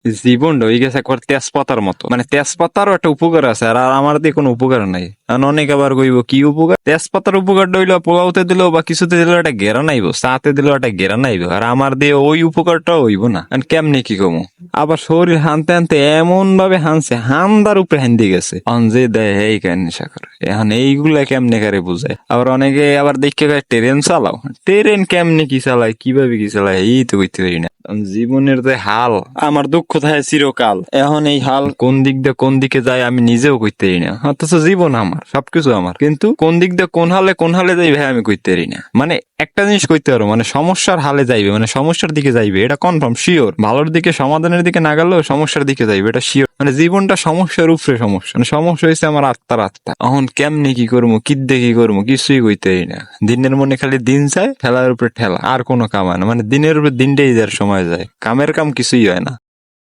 জীবনটা হয়ে গেছে একবার তেজপাতার মতো, মানে তেজপাতারও একটা উপকার আছে, আর আর আমার দিয়ে কোনো উপকার নাই। আর অনেক আবার কইব কি উপকার, তেজপাতার উপকারটা হইলো পোলাওতে দিলেও বা কিছুতে দিলেও একটা ঘেরা নাইব, চাতে দিলেও একটা ঘেরা নাইব, আর আমার দিয়ে ওই উপকারটাও হইব না। আর কেমনে কি কমু, আবার শরীর হানতে হানতে এমন ভাবে হানছে, হামদার উপরে হান্দি গেছে, অঞ্জে দেয় এই কেন নেশা করে। এখন এইগুলা কেমনে কারে বুঝায়। আবার অনেকে আবার দেখে কয় ট্রেন চালাও, ট্রেন কেমনে কি চালায়, কিভাবে কি চালায় এই তো বুঝতে পারি না। জীবনের যে হাল, আমার দুঃখ থাকে চিরকাল। এখন এই হাল কোন দিক দিয়ে কোন দিকে যায় আমি নিজেও কইতে পারি না। অথচ জীবন আমার, সবকিছু আমার, কিন্তু কোন দিক দিয়ে কোন হালে যাই ভাই আমি কইতে পারি না। মানে একটা জিনিস কইতে পারো, মানে সমস্যার হালে যাইবে, মানে সমস্যার দিকে যাইবে, এটা কনফার্ম শিওর। ভালোর দিকে সমাধানের দিকে না গেলেও সমস্যার দিকে যাইবে, এটা শিওর। মানে জীবনটা সমস্যার উপরে সমস্যা, মানে সমস্যা হয়েছে আমার আত্মা। এখন কেমনে কি করবো, কিদ্দে কি করবো, কিছুই কইতে পারি না। দিনের মনে খালি দিন যায়, ঠেলার উপরে ঠেলা, আর কোনো কাম হয় না। মানে দিনের উপর দিনটাই যার সময় যায়, কামের কাম কিছুই হয় না।